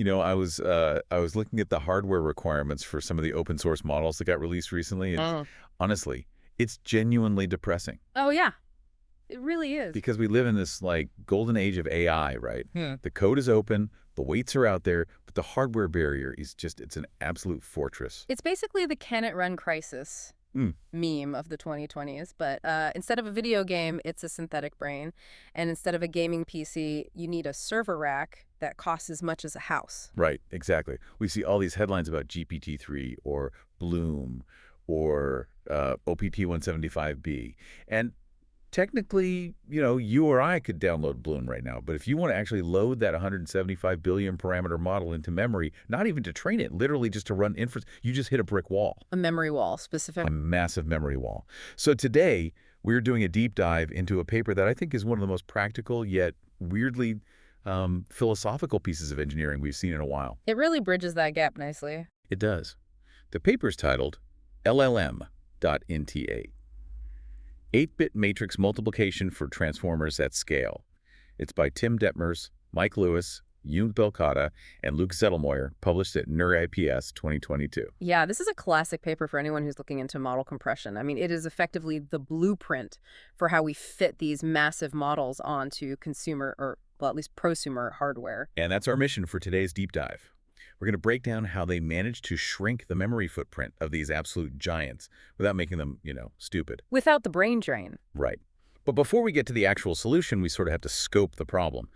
I was looking at the hardware requirements for some of the open source models that got released recently, and Mm. honestly, it's genuinely depressing Oh, yeah. It really is. because we live in this like golden age of AI, right? Hmm. The code is open, the weights are out there, but the hardware barrier is it's an absolute fortress. It's basically the can it run crisis Mm, meme of the 2020s, but instead of a video game, it's a synthetic brain. And instead of a gaming PC, you need a server rack that costs as much as a house. right, exactly. We see all these headlines about GPT-3 or Bloom or OPT-175B, and technically, you or I could download Bloom right now, but if you want to actually load that 175 billion parameter model into memory, not even to train it, literally just to run inference, you just hit a brick wall, A memory wall, specific. a massive memory wall. So today, we're doing a deep dive into a paper that I think is one of the most practical yet weirdly philosophical pieces of engineering we've seen in a while. It really bridges that gap nicely. It does. The paper's titled LLM.NTA. 8-bit matrix multiplication for transformers at scale. It's by Tim Detmers, Mike Lewis, Jung Belkada, and Luke Zettelmoyer, published at NeurIPS 2022. Yeah, this is a classic paper for anyone who's looking into model compression. I mean, it is effectively the blueprint for how we fit these massive models onto consumer, or, well, at least prosumer hardware. And that's our mission for today's deep dive. We're going to break down how they managed to shrink the memory footprint of these absolute giants without making them, stupid. Without the brain drain. Right. But before we get to the actual solution, we sort of have to scope the problem.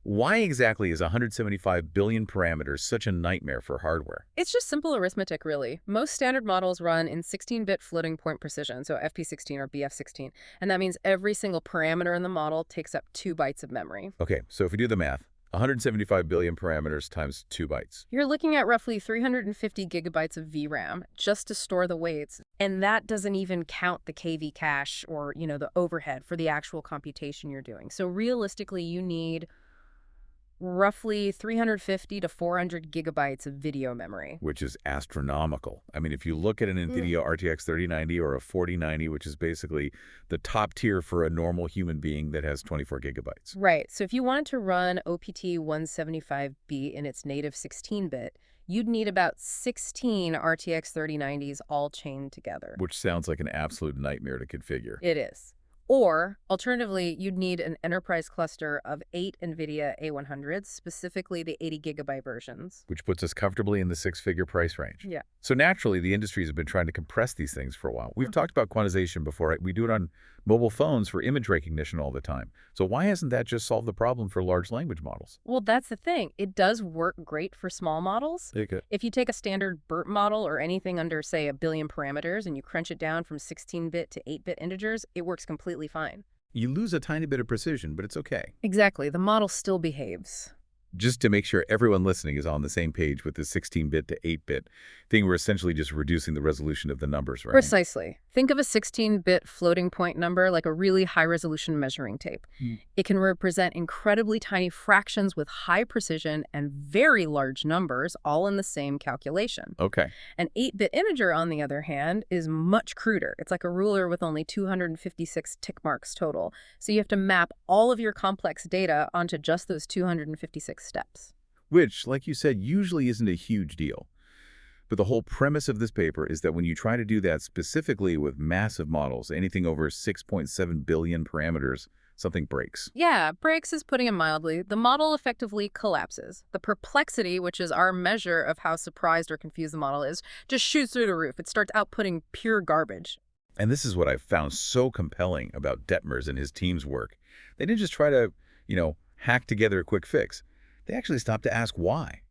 Why exactly is 175 billion parameters such a nightmare for hardware? It's just simple arithmetic, really. Most standard models run in 16-bit floating point precision, so FP16 or BF16, and that means every single parameter in the model takes up 2 bytes of memory. Okay, so if we do the math, 175 billion parameters times 2 bytes. You're looking at roughly 350 gigabytes of VRAM just to store the weights, and that doesn't even count the KV cache or, the overhead for the actual computation you're doing. So realistically, you need roughly 350 to 400 gigabytes of video memory. Which is astronomical. I mean, if you look at an NVIDIA RTX 3090 or a 4090, which is basically the top tier for a normal human being that has 24 gigabytes. Right. So if you wanted to run OPT-175B in its native 16-bit, you'd need about 16 RTX 3090s all chained together. Which sounds like an absolute nightmare to configure. It is. Or, alternatively, you'd need an enterprise cluster of 8 NVIDIA A100s, specifically the 80 gigabyte versions. Which puts us comfortably in the 6-figure price range. Yeah. So naturally, the industries have been trying to compress these things for a while. We've talked about quantization before, right? We do it on mobile phones for image recognition all the time. So why hasn't that just solved the problem for large language models? Well, that's the thing. It does work great for small models. Okay. If you take a standard BERT model or anything under, say, 1 billion parameters and you crunch it down from 16-bit to 8-bit integers, it works completely fine. You lose a tiny bit of precision, but it's okay. Exactly. The model still behaves. Just to make sure everyone listening is on the same page with the 16-bit to 8-bit thing, we're essentially just reducing the resolution of the numbers, right? Precisely. Think of a 16-bit floating point number like a really high-resolution measuring tape. It can represent incredibly tiny fractions with high precision and very large numbers all in the same calculation. Okay. An 8-bit integer, on the other hand, is much cruder. It's like a ruler with only 256 tick marks total. So you have to map all of your complex data onto just those 256 steps. Which, like you said, usually isn't a huge deal. But the whole premise of this paper is that when you try to do that specifically with massive models, anything over 6.7 billion parameters, something breaks. Yeah, breaks is putting it mildly. The model effectively collapses. The perplexity, which is our measure of how surprised or confused the model is, just shoots through the roof. It starts outputting pure garbage. And this is what I've found so compelling about Detmers and his team's work. They didn't just try to, hack together a quick fix. They actually stopped to ask why.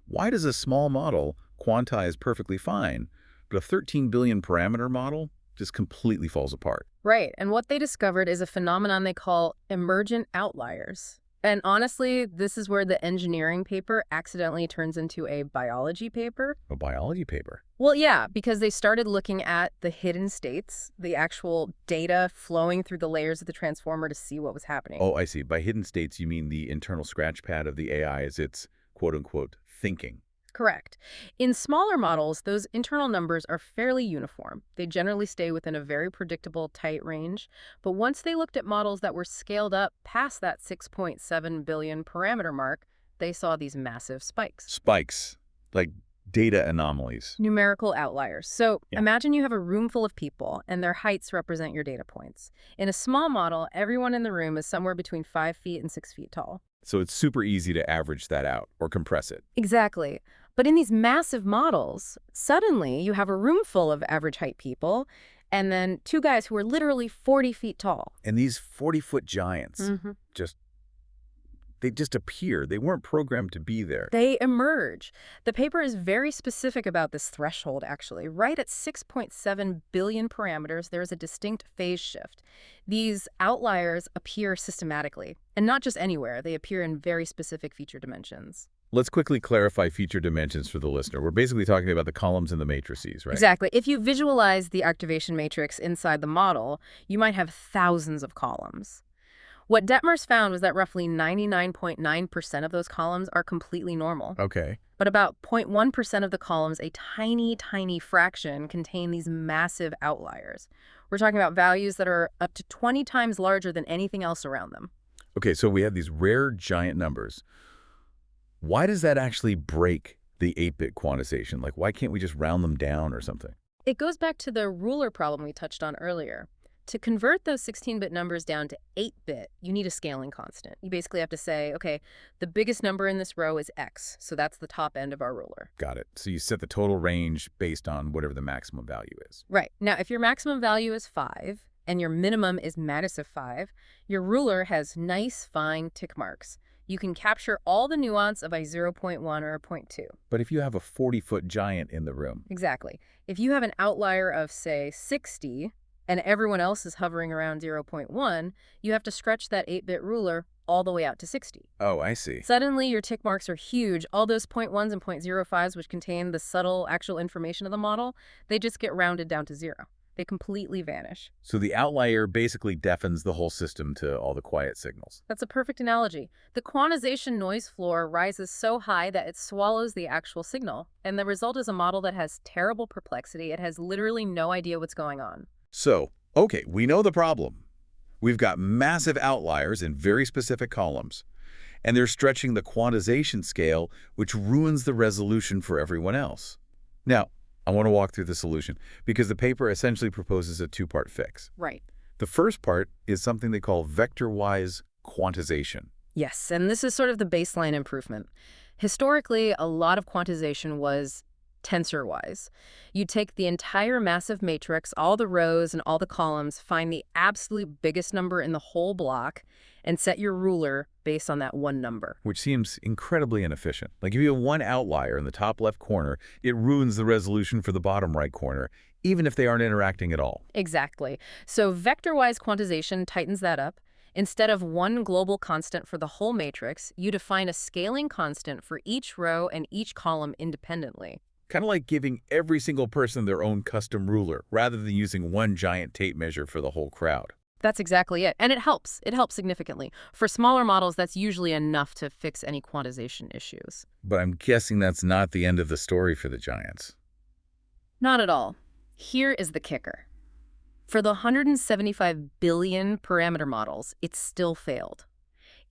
Why does a small model quantize perfectly fine, but a 13 billion parameter model just completely falls apart? Right, and what they discovered is a phenomenon they call emergent outliers. And honestly, this is where the engineering paper accidentally turns into a biology paper. A biology paper? Well, yeah, because they started looking at the hidden states, the actual data flowing through the layers of the transformer to see what was happening. Oh, I see. By hidden states, you mean the internal scratch pad of the AI as it's quote-unquote thinking. Correct. In smaller models, those internal numbers are fairly uniform. They generally stay within a very predictable, tight range. But once they looked at models that were scaled up past that 6.7 billion parameter mark, they saw these massive spikes. Spikes, like data anomalies. Numerical outliers. So Yeah. imagine you have a room full of people and their heights represent your data points. In a small model, everyone in the room is somewhere between 5 feet and 6 feet tall. So it's super easy to average that out or compress it. Exactly. But in these massive models, suddenly you have a room full of average height people and then two guys who are literally 40 feet tall. And these 40-foot giants they just appear. They weren't programmed to be there. They emerge. The paper is very specific about this threshold, actually. Right at 6.7 billion parameters, there is a distinct phase shift. These outliers appear systematically, and not just anywhere. They appear in very specific feature dimensions. Let's quickly clarify feature dimensions for the listener. We're basically talking about the columns and the matrices, right? Exactly. If you visualize the activation matrix inside the model, you might have thousands of columns. What Detmers found was that roughly 99.9% of those columns are completely normal. Okay. But about 0.1% of the columns, a tiny, tiny fraction, contain these massive outliers. We're talking about values that are up to 20 times larger than anything else around them. Okay, so we have these rare giant numbers. Why does that actually break the 8-bit quantization? Like, why can't we just round them down or something? It goes back to the ruler problem we touched on earlier. To convert those 16-bit numbers down to 8-bit, you need a scaling constant. You basically have to say, okay, the biggest number in this row is x, so that's the top end of our ruler. Got it. So you set the total range based on whatever the maximum value is. Right. Now, if your maximum value is 5 and your minimum is -5, your ruler has nice, fine tick marks. You can capture all the nuance of a 0.1 or a 0.2. But if you have a 40-foot giant in the room. Exactly. If you have an outlier of, say, 60, and everyone else is hovering around 0.1, you have to stretch that 8-bit ruler all the way out to 60. Oh, I see. Suddenly, your tick marks are huge. All those 0.1s and 0.05s, which contain the subtle actual information of the model, they just get rounded down to 0. They completely vanish. So the outlier basically deafens the whole system to all the quiet signals. That's a perfect analogy. The quantization noise floor rises so high that it swallows the actual signal, and the result is a model that has terrible perplexity. It has literally no idea what's going on. So, okay, we know the problem. We've got massive outliers in very specific columns, and they're stretching the quantization scale, which ruins the resolution for everyone else. Now, I want to walk through the solution, because the paper essentially proposes a two-part fix. Right. The first part is something they call vector-wise quantization. Yes, and this is sort of the baseline improvement. Historically, a lot of quantization was tensor-wise. You take the entire massive matrix, all the rows and all the columns, find the absolute biggest number in the whole block, and set your ruler based on that one number. Which seems incredibly inefficient. Like if you have one outlier in the top left corner, it ruins the resolution for the bottom right corner, even if they aren't interacting at all. Exactly. So vector-wise quantization tightens that up. Instead of one global constant for the whole matrix, you define a scaling constant for each row and each column independently. Kind of like giving every single person their own custom ruler, rather than using one giant tape measure for the whole crowd. That's exactly it. And it helps. It helps significantly. For smaller models, that's usually enough to fix any quantization issues. But I'm guessing that's not the end of the story for the giants. Not at all. Here is the kicker. For the 175 billion parameter models, it still failed.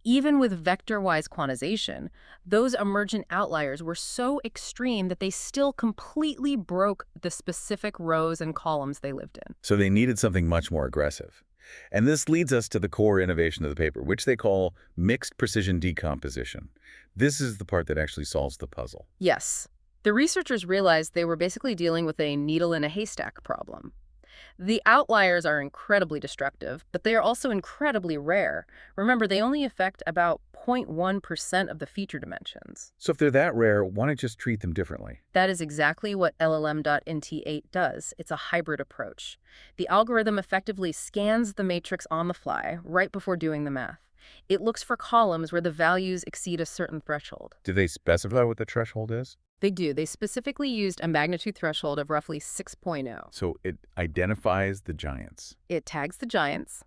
Even with vector-wise quantization, those emergent outliers were so extreme that they still completely broke the specific rows and columns they lived in. So they needed something much more aggressive. And this leads us to the core innovation of the paper, which they call mixed precision decomposition. This is the part that actually solves the puzzle. Yes. The researchers realized they were basically dealing with a needle in a haystack problem. The outliers are incredibly destructive, but they are also incredibly rare. Remember, they only affect about 0.1% of the feature dimensions. So if they're that rare, why not just treat them differently? That is exactly what LLM.NT8 does. It's a hybrid approach. The algorithm effectively scans the matrix on the fly right before doing the math. It looks for columns where the values exceed a certain threshold. Do they specify what the threshold is? They do. They specifically used a magnitude threshold of roughly 6.0. So it identifies the giants. It tags the giants,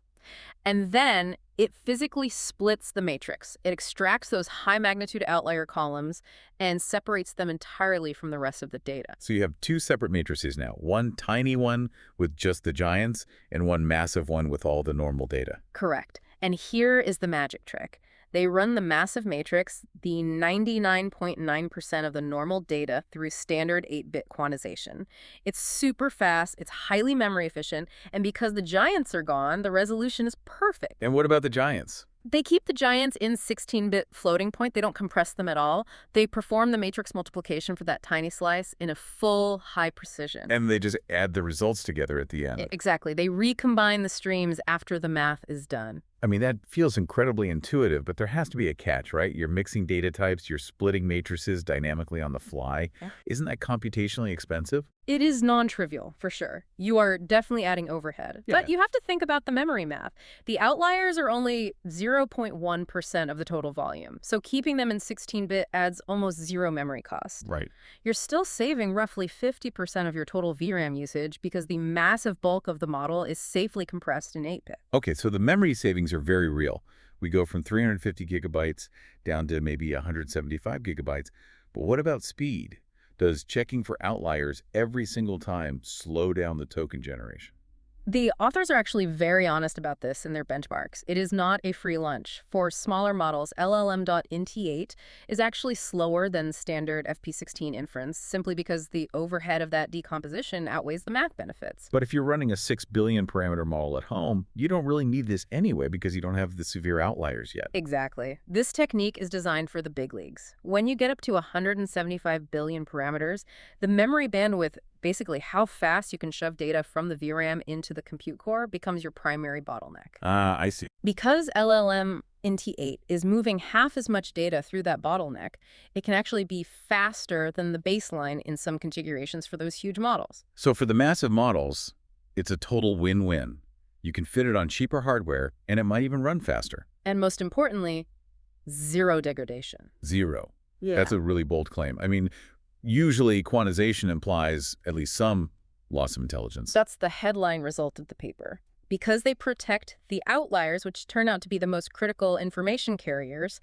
and then it physically splits the matrix. It extracts those high-magnitude outlier columns and separates them entirely from the rest of the data. So you have two separate matrices now, one tiny one with just the giants and one massive one with all the normal data. Correct. And here is the magic trick. They run the massive matrix, the 99.9% of the normal data, through standard 8-bit quantization. It's super fast, it's highly memory efficient, and because the giants are gone, the resolution is perfect. And what about the giants? They keep the giants in 16-bit floating point. They don't compress them at all. They perform the matrix multiplication for that tiny slice in a full high precision. And they just add the results together at the end. Exactly. They recombine the streams after the math is done. I mean, that feels incredibly intuitive, but there has to be a catch, right? You're mixing data types, you're splitting matrices dynamically on the fly. Yeah. Isn't that computationally expensive? It is non-trivial, for sure. You are definitely adding overhead. Yeah. But you have to think about the memory math. The outliers are only 0.1% of the total volume, so keeping them in 16-bit adds almost zero memory cost. Right. You're still saving roughly 50% of your total VRAM usage because the massive bulk of the model is safely compressed in 8-bit. Okay, so the memory savings are very real. We go from 350 gigabytes down to maybe 175 gigabytes. But what about speed? Does checking for outliers every single time slow down the token generation? The authors are actually very honest about this in their benchmarks. It is not a free lunch. For smaller models, LLM.int8 is actually slower than standard FP16 inference, simply because the overhead of that decomposition outweighs the math benefits. But if you're running a 6 billion parameter model at home, you don't really need this anyway because you don't have the severe outliers yet. Exactly. This technique is designed for the big leagues. When you get up to 175 billion parameters, the memory bandwidth, basically how fast you can shove data from the VRAM into the compute core, becomes your primary bottleneck. Ah, I see. Because LLM-int8 is moving half as much data through that bottleneck, it can actually be faster than the baseline in some configurations for those huge models. So for the massive models, it's a total win-win. You can fit it on cheaper hardware, and it might even run faster. And most importantly, zero degradation. Zero. Yeah. That's a really bold claim. I mean, usually quantization implies at least some loss of intelligence. That's the headline result of the paper. Because they protect the outliers, which turn out to be the most critical information carriers,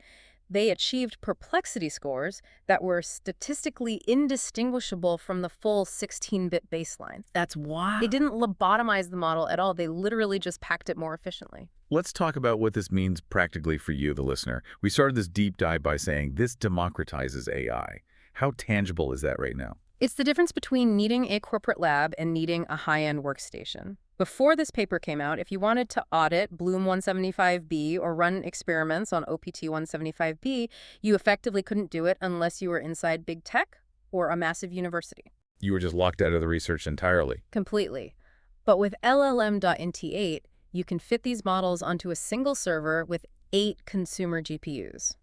they achieved perplexity scores that were statistically indistinguishable from the full 16-bit baseline. That's wild. They didn't lobotomize the model at all. They literally just packed it more efficiently. Let's talk about what this means practically for you, the listener. We started this deep dive by saying this democratizes AI. How tangible is that right now? It's the difference between needing a corporate lab and needing a high-end workstation. Before this paper came out, if you wanted to audit Bloom 175B or run experiments on OPT 175B, you effectively couldn't do it unless you were inside big tech or a massive university. You were just locked out of the research entirely. Completely. But with LLM.int8, you can fit these models onto a single server with 8 consumer GPUs,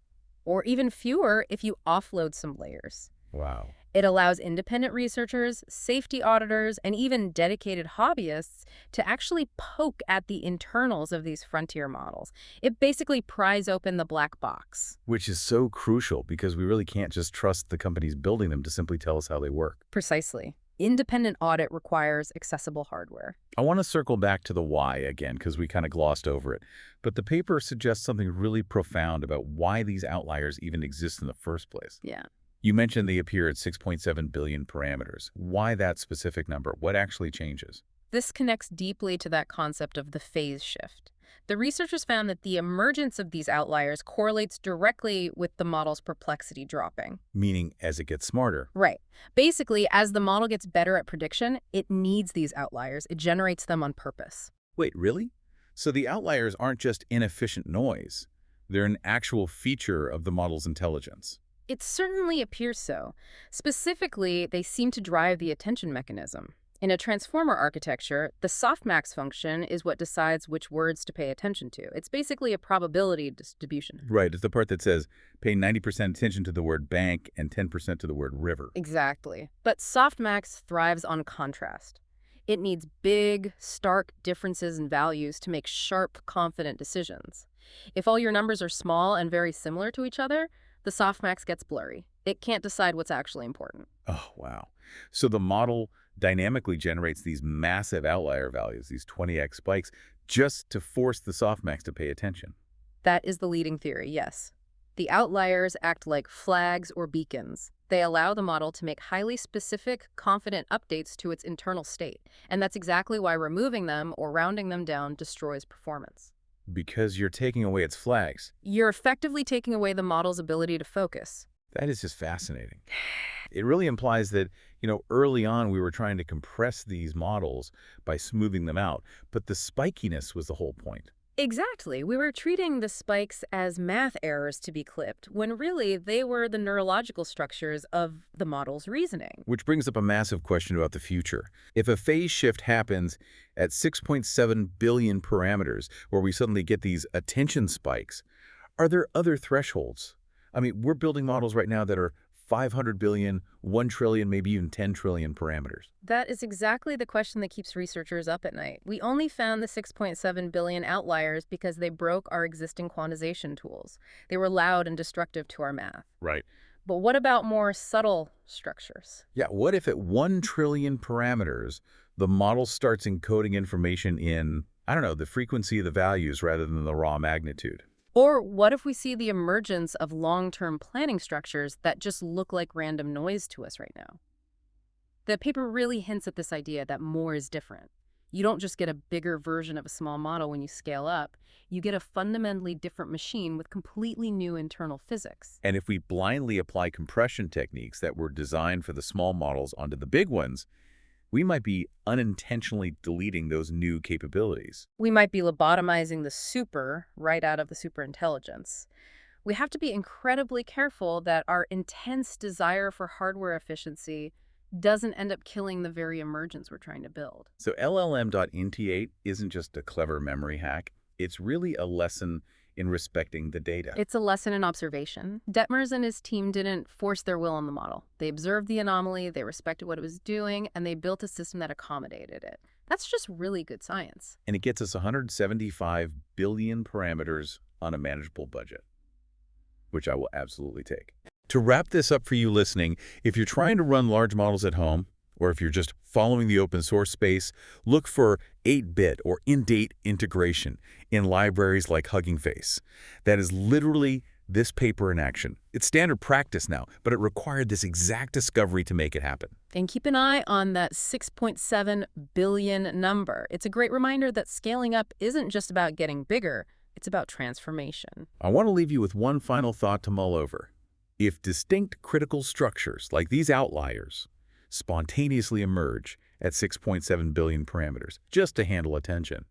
or even fewer if you offload some layers. Wow. It allows independent researchers, safety auditors, and even dedicated hobbyists to actually poke at the internals of these frontier models. It basically pries open the black box. Which is so crucial because we really can't just trust the companies building them to simply tell us how they work. Precisely. Independent audit requires accessible hardware. I want to circle back to the why again because we kind of glossed over it. But the paper suggests something really profound about why these outliers even exist in the first place. Yeah. You mentioned they appear at 6.7 billion parameters. Why that specific number? What actually changes? This connects deeply to that concept of the phase shift. The researchers found that the emergence of these outliers correlates directly with the model's perplexity dropping. Meaning as it gets smarter. Right. Basically, as the model gets better at prediction, it needs these outliers. It generates them on purpose. Wait, really? So the outliers aren't just inefficient noise. They're an actual feature of the model's intelligence. It certainly appears so. Specifically, they seem to drive the attention mechanism. In a transformer architecture, the softmax function is what decides which words to pay attention to. It's basically a probability distribution. Right, it's the part that says pay 90% attention to the word bank and 10% to the word river. Exactly. But softmax thrives on contrast. It needs big, stark differences in values to make sharp, confident decisions. If all your numbers are small and very similar to each other, the softmax gets blurry. It can't decide what's actually important. Oh, wow. So the model dynamically generates these massive outlier values, these 20x spikes, just to force the softmax to pay attention. That is the leading theory, yes. The outliers act like flags or beacons. They allow the model to make highly specific, confident updates to its internal state. And that's exactly why removing them or rounding them down destroys performance. Because you're taking away its flags. You're effectively taking away the model's ability to focus. That is just fascinating. It really implies that, early on we were trying to compress these models by smoothing them out, but the spikiness was the whole point. Exactly. We were treating the spikes as math errors to be clipped, when really they were the neurological structures of the model's reasoning. Which brings up a massive question about the future. If a phase shift happens at 6.7 billion parameters, where we suddenly get these attention spikes, are there other thresholds? I mean, we're building models right now that are 500 billion, 1 trillion, maybe even 10 trillion parameters. That is exactly the question that keeps researchers up at night. We only found the 6.7 billion outliers because they broke our existing quantization tools. They were loud and destructive to our math. Right. But what about more subtle structures? Yeah, what if at 1 trillion parameters, the model starts encoding information in, I don't know, the frequency of the values rather than the raw magnitude? Or what if we see the emergence of long-term planning structures that just look like random noise to us right now? The paper really hints at this idea that more is different. You don't just get a bigger version of a small model when you scale up. You get a fundamentally different machine with completely new internal physics. And if we blindly apply compression techniques that were designed for the small models onto the big ones, we might be unintentionally deleting those new capabilities. We might be lobotomizing the super right out of the superintelligence. We have to be incredibly careful that our intense desire for hardware efficiency doesn't end up killing the very emergence we're trying to build. So LLM.int8 isn't just a clever memory hack. It's really a lesson in respecting the data. It's a lesson in observation. Detmers and his team didn't force their will on the model. They observed the anomaly, they respected what it was doing, and they built a system that accommodated it. That's just really good science. And it gets us 175 billion parameters on a manageable budget, which I will absolutely take. To wrap this up for you listening, if you're trying to run large models at home, or if you're just following the open source space, look for 8-bit or in-date integration in libraries like Hugging Face. That is literally this paper in action. It's standard practice now, but it required this exact discovery to make it happen. And keep an eye on that 6.7 billion number. It's a great reminder that scaling up isn't just about getting bigger, it's about transformation. I want to leave you with one final thought to mull over. If distinct critical structures like these outliers spontaneously emerge at 6.7 billion parameters just to handle attention,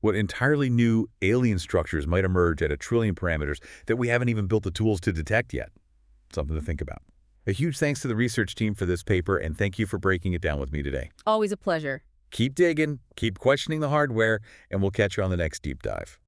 what entirely new alien structures might emerge at 1 trillion parameters that we haven't even built the tools to detect yet? Something to think about. A huge thanks to the research team for this paper, and thank you for breaking it down with me today. Always a pleasure. Keep digging, keep questioning the hardware, and we'll catch you on the next deep dive.